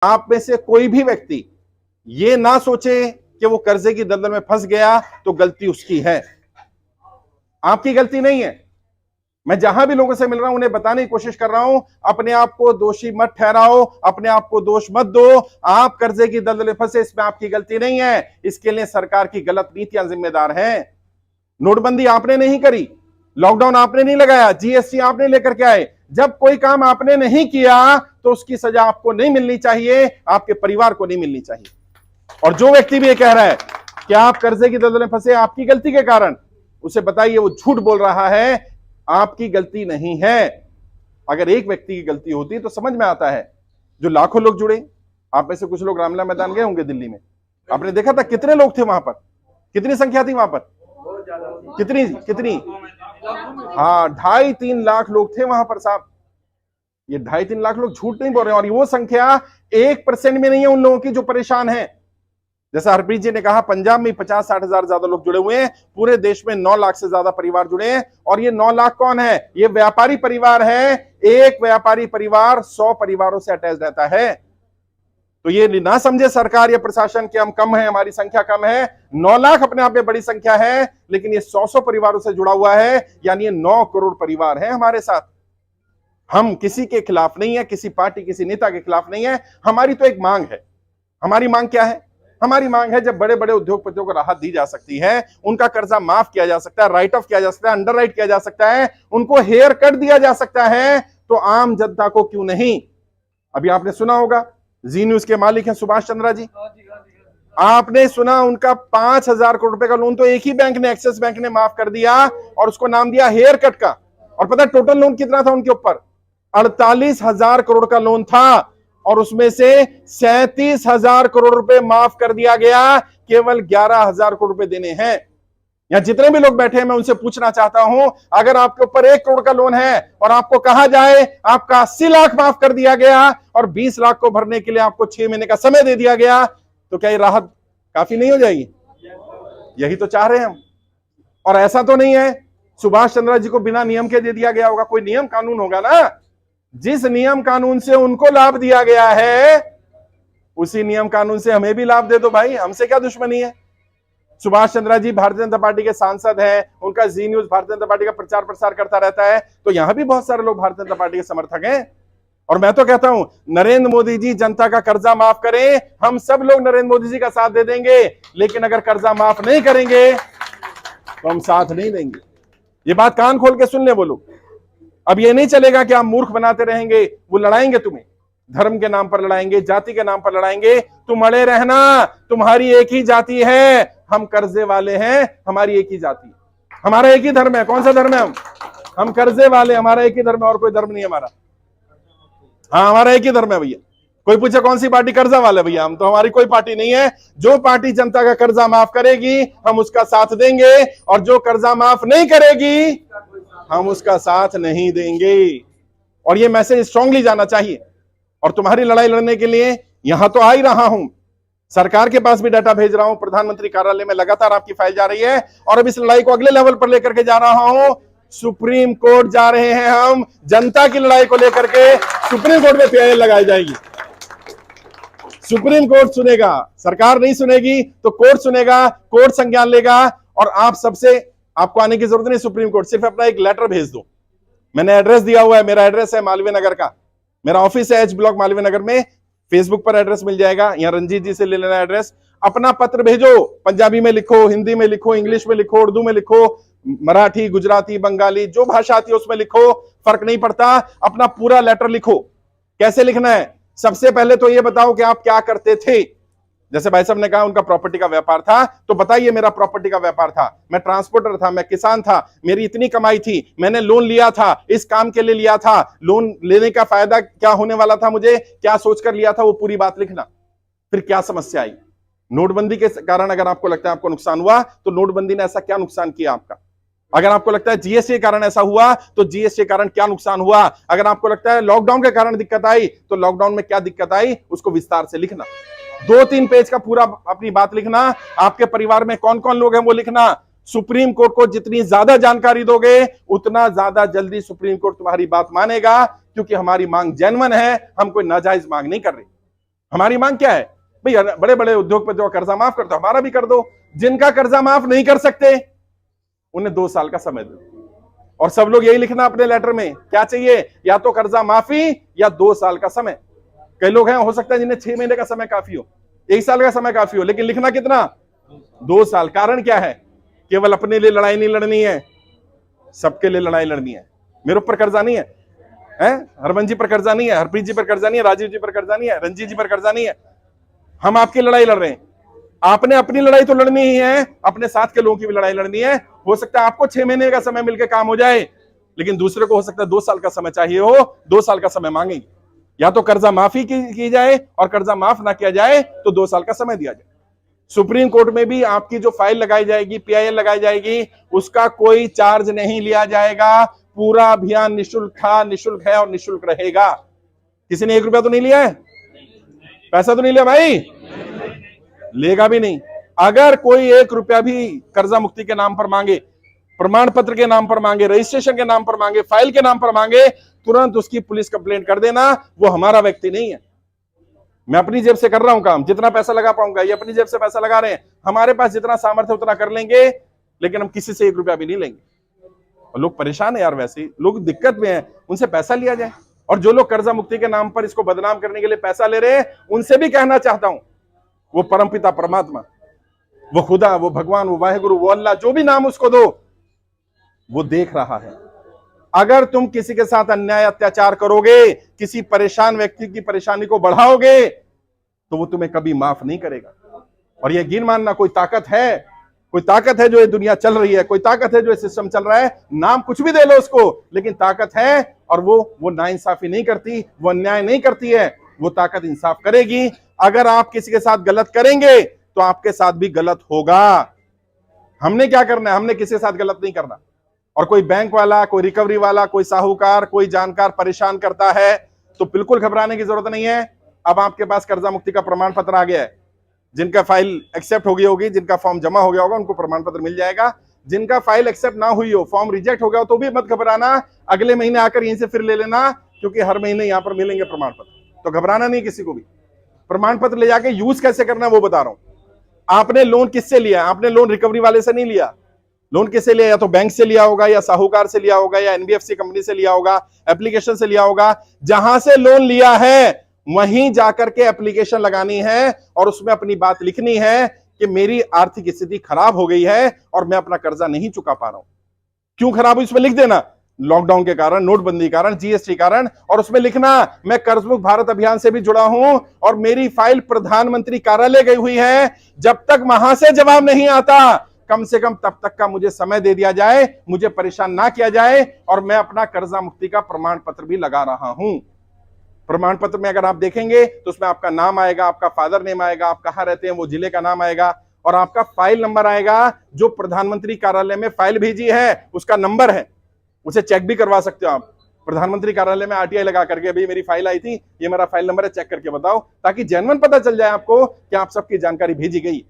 आप में से कोई भी व्यक्ति ये ना सोचे कि वो कर्जे की दलदल में फंस गया तो गलती उसकी है, आपकी गलती नहीं है। मैं जहां भी लोगों से मिल रहा हूं उन्हें बताने की कोशिश कर रहा हूं, अपने आप को दोषी मत ठहराओ, अपने आप को दोष मत दो। आप कर्जे की दलदल में फंसे, इसमें आपकी गलती नहीं है, इसके लिए सरकार की गलत नीतियां जिम्मेदार हैं। नोटबंदी आपने नहीं करी, लॉकडाउन आपने नहीं लगाया, जीएसटी आपने लेकर के आए। जब कोई काम आपने नहीं किया तो उसकी सजा आपको नहीं मिलनी चाहिए, आपके परिवार को नहीं मिलनी चाहिए। और जो व्यक्ति भी ये कह रहा है कि आप कर्जे की दलदल में फंसे आपकी गलती के कारण, उसे बताइए वो झूठ बोल रहा है, आपकी गलती नहीं है। अगर एक व्यक्ति की गलती होती तो समझ में आता है। जो लाखों लोग जुड़े, आप में से कुछ लोग रामलीला मैदान गए होंगे दिल्ली में, आपने देखा था कितने लोग थे वहां पर, कितनी संख्या थी वहां पर, कितनी कितनी हाँ 2.5-3 लाख लोग थे वहां पर साहब। ये 2.5-3 लाख लोग झूठ नहीं बोल रहे हैं, और वो संख्या 1% में नहीं है उन लोगों की जो परेशान है। जैसा हरप्रीत जी ने कहा, पंजाब में 50-60 हजार ज्यादा लोग जुड़े हुए हैं, पूरे देश में 9 लाख से ज्यादा परिवार जुड़े हैं। और ये 9 लाख कौन है? ये व्यापारी परिवार है। एक व्यापारी परिवार 100 परिवारों से अटैच रहता है। तो ये ना समझे सरकार या प्रशासन कि हम कम है, हमारी संख्या कम है। 9 लाख अपने आप में बड़ी संख्या है, लेकिन ये 100 परिवारों से जुड़ा हुआ है, यानी ये 9 करोड़ परिवार है हमारे साथ। हम किसी के खिलाफ नहीं है, किसी पार्टी किसी नेता के खिलाफ नहीं है। हमारी तो एक मांग है। हमारी मांग क्या है? हमारी मांग है जब बड़े बड़े उद्योगपतियों को राहत दी जा सकती है, उनका कर्जा माफ किया जा सकता है, राइट ऑफ किया जा सकता है, अंडर राइट किया जा सकता है, उनको हेयर कट दिया जा सकता है, तो आम जनता को क्यों नहीं? अभी आपने सुना होगा, जी न्यूज के मालिक हैं सुभाष चंद्रा जी। आपने सुना उनका 5,000 करोड़ रुपए का लोन तो एक ही बैंक ने, एक्सिस बैंक ने माफ कर दिया, और उसको नाम दिया हेयर कट का। और पता है टोटल लोन कितना था उनके ऊपर? 48,000 करोड़ का लोन था, और उसमें से 37,000 करोड़ रुपए माफ कर दिया गया। केवल 11,000 करोड़ रुपए देने हैं। यहां जितने भी लोग बैठे हैं मैं उनसे पूछना चाहता हूं, अगर आपके ऊपर 1 करोड़ का लोन है और आपको कहा जाए आपका 80 लाख माफ कर दिया गया और 20 लाख को भरने के लिए आपको 6 महीने का समय दे दिया गया, तो क्या ये राहत काफी नहीं हो जाएगी? यही तो चाह रहे हैं हम। और ऐसा तो नहीं है सुभाष चंद्रा जी को बिना नियम के दे दिया गया होगा, कोई नियम कानून होगा ना। जिस नियम कानून से उनको लाभ दिया गया है, उसी नियम कानून से हमें भी लाभ दे दो भाई, हमसे क्या दुश्मनी है? सुभाष चंद्रा जी भारतीय जनता पार्टी के सांसद हैं, उनका जी न्यूज भारतीय जनता पार्टी का प्रचार प्रसार करता रहता है, तो यहां भी बहुत सारे लोग भारतीय जनता पार्टी के समर्थक हैं। और मैं तो कहता हूं नरेंद्र मोदी जी जनता का कर्जा माफ करें, हम सब लोग नरेंद्र मोदी जी का साथ दे देंगे, लेकिन अगर कर्जा माफ नहीं करेंगे तो हम साथ नहीं देंगे। ये बात कान खोल के सुन ले वो लोग। अब ये नहीं चलेगा कि आप मूर्ख बनाते रहेंगे, वो लड़ाएंगे तुम्हें, धर्म के नाम पर लड़ाएंगे, जाति के नाम पर लड़ाएंगे। तुम अड़े रहना, तुम्हारी एक ही जाति है, हम कर्जे वाले हैं, हमारी एक ही जाति है, हमारा एक ही धर्म है। कौन सा धर्म है? हम कर्जे वाले, हमारा एक ही धर्म है और कोई धर्म नहीं है हमारा। हाँ हमारा एक ही धर्म है भैया। कोई पूछे कौन सी पार्टी? कर्जा वाले भैया हम तो, हमारी कोई पार्टी नहीं है। जो पार्टी जनता का कर्जा माफ करेगी हम उसका साथ देंगे, और जो कर्जा माफ नहीं करेगी हम उसका साथ नहीं देंगे। और ये मैसेज स्ट्रांगली जाना चाहिए। और तुम्हारी लड़ाई लड़ने के लिए यहां तो आ ही रहा हूं, सरकार के पास भी डाटा भेज रहा हूं, प्रधानमंत्री कार्यालय में लगातार आपकी फाइल जा रही है, और अब इस लड़ाई को अगले लेवल पर लेकर के जा रहा हूं। सुप्रीम कोर्ट जा रहे हैं हम, जनता की लड़ाई को लेकर के सुप्रीम कोर्ट में पीआईएल लगाई जाएगी। सुप्रीम कोर्ट सुनेगा, सरकार नहीं सुनेगी तो कोर्ट सुनेगा, कोर्ट संज्ञान लेगा। और आप सबसे, आपको आने की जरूरत नहीं सुप्रीम कोर्ट, सिर्फ अपना एक लेटर भेज दो। मैंने एड्रेस दिया हुआ है, मेरा एड्रेस है मालवीय नगर का, मेरा ऑफिस है एच ब्लॉक मालवीय नगर में, फेसबुक पर एड्रेस मिल जाएगा, यहाँ रंजीत जी से ले लेना एड्रेस। अपना पत्र भेजो, पंजाबी में लिखो, हिंदी में लिखो, इंग्लिश में लिखो, उर्दू में लिखो, मराठी, गुजराती, बंगाली, जो भाषा आती है उसमें लिखो, फर्क नहीं पड़ता। अपना पूरा लेटर लिखो। कैसे लिखना है? सबसे पहले तो ये बताओ कि आप क्या करते थे। जैसे भाई साहब ने कहा उनका प्रॉपर्टी का व्यापार था, तो बताइए मेरा प्रॉपर्टी का व्यापार था, मैं ट्रांसपोर्टर था, मैं किसान था, मेरी इतनी कमाई थी, मैंने लोन लिया था, इस काम के लिए लिया था, लोन लेने का फायदा क्या होने वाला था, मुझे क्या सोचकर लिया था, वो पूरी बात लिखना। फिर क्या समस्या आई? नोटबंदी के कारण अगर आपको लगता है आपको नुकसान हुआ, तो नोटबंदी ने ऐसा क्या नुकसान किया आपका? अगर आपको लगता है जीएसटी के कारण ऐसा हुआ, तो जीएसटी के कारण क्या नुकसान हुआ? अगर आपको लगता है लॉकडाउन के कारण दिक्कत आई, तो लॉकडाउन में क्या दिक्कत आई, उसको विस्तार से लिखना। 2-3 पेज का पूरा अपनी बात लिखना। आपके परिवार में कौन कौन लोग हैं वो लिखना। सुप्रीम कोर्ट को जितनी ज्यादा जानकारी दोगे, उतना ज्यादा जल्दी सुप्रीम कोर्ट तुम्हारी बात मानेगा, क्योंकि हमारी मांग जेन्युइन है, हम कोई नाजायज मांग नहीं कर रहे। हमारी मांग क्या है भाई? बड़े बड़े उद्योगपतियों का कर्जा माफ कर दो, हमारा भी कर दो। जिनका कर्जा माफ नहीं कर सकते उन्हें 2 साल का समय दो। और सब लोग यही लिखना अपने लेटर में, क्या चाहिए? या तो कर्जा माफी या 2 साल का समय। कई लोग हैं, हो सकता है जिन्हें 6 महीने का समय काफी हो, 1 साल का समय काफी हो, लेकिन लिखना कितना? 2 साल। कारण क्या है? केवल अपने लिए लड़ाई नहीं लड़नी है, सबके लिए लड़ाई लड़नी है। मेरे ऊपर कर्जा नहीं है, हरमन जी पर कर्जा नहीं है, हरप्रीत जी पर कर्जा नहीं है, राजीव जी पर कर्जा नहीं है, रंजीत जी पर कर्जा नहीं है। हम आपकी लड़ाई लड़ रहे हैं। आपने अपनी लड़ाई तो लड़नी ही है, अपने साथ के लोगों की भी लड़ाई लड़नी है। हो सकता है आपको 6 महीने का समय मिलकर काम हो जाए, लेकिन दूसरे को हो सकता है 2 साल का समय चाहिए हो, 2 साल का समय मांगेंगे। या तो कर्जा माफी की जाए, और कर्जा माफ ना किया जाए तो 2 साल का समय दिया जाए। सुप्रीम कोर्ट में भी आपकी जो फाइल लगाई जाएगी, PIL लगाई जाएगी, उसका कोई चार्ज नहीं लिया जाएगा। पूरा अभियान निःशुल्क था, निःशुल्क है और निःशुल्क रहेगा। किसी ने 1 रुपया तो नहीं लिया है? पैसा तो नहीं लिया भाई? लेगा भी नहीं। अगर कोई 1 रुपया भी कर्जा मुक्ति के नाम पर मांगे, प्रमाण पत्र के नाम पर मांगे, रजिस्ट्रेशन के नाम पर मांगे, फाइल के नाम पर मांगे, तुरंत उसकी पुलिस कंप्लेंट कर देना। वो हमारा व्यक्ति नहीं है। मैं अपनी जेब से कर रहा हूं काम, जितना पैसा लगा पाऊंगा, ये अपनी जेब से पैसा लगा रहे हैं। हमारे पास जितना सामर्थ्य उतना कर लेंगे, लेकिन हम किसी से 1 रुपया भी नहीं लेंगे। और लोग परेशान है यार, वैसे लोग दिक्कत में हैं, उनसे पैसा लिया जाए। और जो लोग कर्जा मुक्ति के नाम पर इसको बदनाम करने के लिए पैसा ले रहे हैं, उनसे भी कहना चाहता हूं, वो परमपिता परमात्मा, वो खुदा, वो भगवान, वो वाहेगुरु, वो अल्लाह, जो भी नाम उसको दो, वो देख रहा है। अगर तुम किसी के साथ अन्याय अत्याचार करोगे, किसी परेशान व्यक्ति की परेशानी को बढ़ाओगे, तो वो तुम्हें कभी माफ नहीं करेगा। और यकीन मानना, कोई ताकत है, कोई ताकत है जो ये दुनिया चल रही है, कोई ताकत है जो ये सिस्टम चल रहा है, नाम कुछ भी दे लो उसको, लेकिन ताकत है। और वो नाइंसाफी नहीं करती, वो अन्याय नहीं करती है, वो ताकत इंसाफ करेगी। अगर आप किसी के साथ गलत करेंगे तो आपके साथ भी गलत होगा। हमने क्या करना है? हमने किसी के साथ गलत नहीं करना। और कोई बैंक वाला, कोई रिकवरी वाला, कोई साहूकार, कोई जानकार परेशान करता है तो बिल्कुल घबराने की जरूरत नहीं है। अब आपके पास कर्जा मुक्ति का प्रमाण पत्र आ गया है। जिनका फाइल एक्सेप्ट हो गई होगी, जिनका फॉर्म जमा हो गया होगा, उनको प्रमाण पत्र मिल जाएगा। जिनका फाइल एक्सेप्ट ना हुई हो, फॉर्म रिजेक्ट हो गया हो, तो भी मत घबराना, अगले महीने आकर यहीं से फिर ले लेना, क्योंकि हर महीने यहां पर मिलेंगे प्रमाण पत्र। तो घबराना नहीं किसी को भी। प्रमाण पत्र ले जाके यूज कैसे करना है वो बता रहा हूं। आपने लोन किससे लिया? आपने लोन रिकवरी वाले से नहीं लिया। लोन किससे लिया? या तो बैंक से लिया होगा, या साहूकार से लिया होगा, या NBFC कंपनी से लिया होगा, एप्लीकेशन से लिया होगा। जहां से लोन लिया है वहीं जाकर के एप्लीकेशन लगानी है, और उसमें अपनी बात लिखनी है कि मेरी आर्थिक स्थिति खराब हो गई है और मैं अपना कर्जा नहीं चुका पा रहा हूं। क्यों खराब हुई इसमें लिख देना, लॉकडाउन के कारण, नोटबंदी के कारण, GST कारण। और उसमें लिखना, मैं कर्ज मुक्त भारत अभियान से भी जुड़ा हूं और मेरी फाइल प्रधानमंत्री कार्यालय गई हुई है। जब तक वहां से जवाब नहीं आता, कम से कम तब तक का मुझे समय दे दिया जाए, मुझे परेशान ना किया जाए, और मैं अपना कर्जा मुक्ति का प्रमाण पत्र भी लगा रहा हूं। प्रमाण पत्र में अगर आप देखेंगे तो उसमें आपका नाम आएगा, आपका फादर नेम आएगा, आप कहां रहते हैं वो जिले का नाम आएगा, और आपका फाइल नंबर आएगा। जो प्रधानमंत्री कार्यालय में फाइल भेजी है उसका नंबर है, उसे चेक भी करवा सकते हो आप। प्रधानमंत्री कार्यालय में RTI लगा करके, भाई मेरी फाइल आई थी, ये मेरा फाइल नंबर है, चेक करके बताओ, ताकि जेन्युइन पता चल जाए आपको कि आप सबकी जानकारी भेजी गई।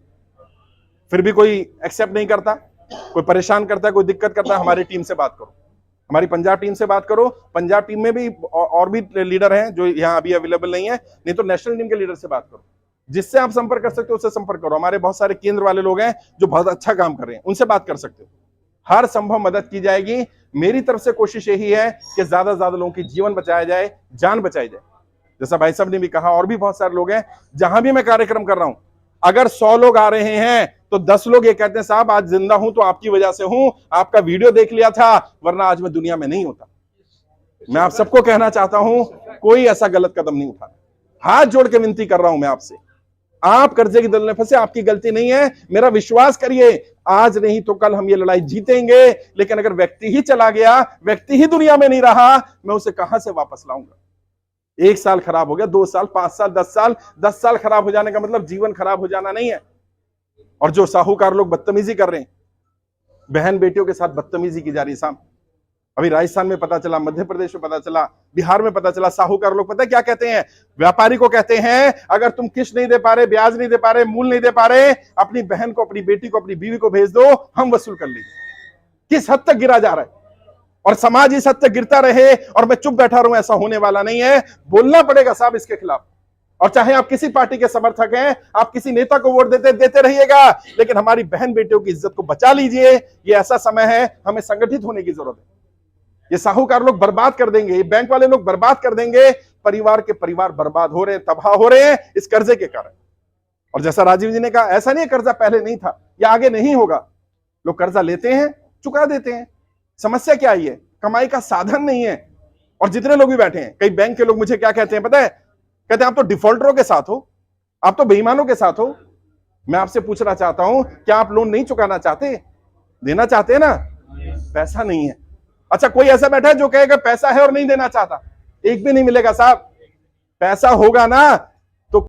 फिर भी कोई एक्सेप्ट नहीं करता, कोई परेशान करता है, कोई दिक्कत करता है, हमारी टीम से बात करो, हमारी पंजाब टीम से बात करो। पंजाब टीम में भी और भी लीडर हैं जो यहाँ अभी अवेलेबल नहीं है, नहीं तो नेशनल टीम के लीडर से बात करो। जिससे आप संपर्क कर सकते हो उससे संपर्क करो। हमारे बहुत सारे केंद्र वाले लोग हैं जो बहुत अच्छा काम कर रहे हैं, उनसे बात कर सकते हो। हर संभव मदद की जाएगी। मेरी तरफ से कोशिश यही है कि ज्यादा से ज्यादा लोगों की जीवन बचाया जाए, जान बचाई जाए। जैसा भाई साहब ने भी कहा, और भी बहुत सारे लोग हैं। जहां भी मैं कार्यक्रम कर रहा हूं, अगर 100 लोग आ रहे हैं तो 10 लोग ये कहते हैं साहब आज जिंदा हूं तो आपकी वजह से हूं, आपका वीडियो देख लिया था, वरना आज मैं दुनिया में नहीं होता। मैं आप सबको कहना चाहता हूं, कोई ऐसा गलत कदम नहीं उठाना। हाथ जोड़ के विनती कर रहा हूं मैं आपसे, आप कर्जे की दलदल में फंसे, आपकी गलती नहीं है। मेरा विश्वास करिए, आज नहीं तो कल हम ये लड़ाई जीतेंगे। लेकिन अगर व्यक्ति ही चला गया, व्यक्ति ही दुनिया में नहीं रहा, मैं उसे कहां से वापस लाऊंगा? 1 साल खराब हो गया, 2 साल, 5 साल, 10 साल, 10 साल खराब हो जाने का मतलब जीवन खराब हो जाना नहीं है। और जो साहूकार लोग बदतमीजी कर रहे हैं, बहन बेटियों के साथ बदतमीजी की जा रही है साहब। अभी राजस्थान में पता चला, मध्य प्रदेश में पता चला, बिहार में पता चला, साहूकार लोग पता है क्या कहते हैं? व्यापारी को कहते हैं, अगर तुम किस्त नहीं दे पा रहे, ब्याज नहीं दे पा रहे, मूल नहीं दे पा रहे, अपनी बहन को, अपनी बेटी को, अपनी बीवी को भेज दो, हम वसूल कर लेंगे। किस हद तक गिरा जा रहा है? और समाज इस हद तक गिरता रहे और मैं चुप बैठा रहूं, ऐसा होने वाला नहीं है। बोलना पड़ेगा साहब इसके खिलाफ। और चाहे आप किसी पार्टी के समर्थक हैं, आप किसी नेता को वोट देते रहिएगा, लेकिन हमारी बहन बेटियों की इज्जत को बचा लीजिए। ये ऐसा समय है, हमें संगठित होने की जरूरत है। ये साहूकार लोग बर्बाद कर देंगे, ये बैंक वाले लोग बर्बाद कर देंगे। परिवार के परिवार बर्बाद हो रहे हैं, तबाह हो रहे हैं इस कर्जे के कारण। और जैसा राजीव जी ने कहा, ऐसा नहीं है कर्जा पहले नहीं था या आगे नहीं होगा। लोग कर्जा लेते हैं, चुका देते हैं। समस्या क्या है? कमाई का साधन नहीं है। और जितने लोग भी बैठे हैं, कई बैंक के लोग मुझे क्या कहते हैं पता है? कहते हैं आप तो डिफॉल्टरों के साथ हो, आप तो बेईमानों के साथ हो। मैं आपसे पूछना चाहता हूं, क्या आप लोन नहीं चुकाना चाहते? देना चाहते हैं ना? पैसा नहीं है। अच्छा, कोई ऐसा बैठा है जो कहेगा पैसा है और नहीं देना चाहता? एक भी नहीं मिलेगा साहब। पैसा होगा ना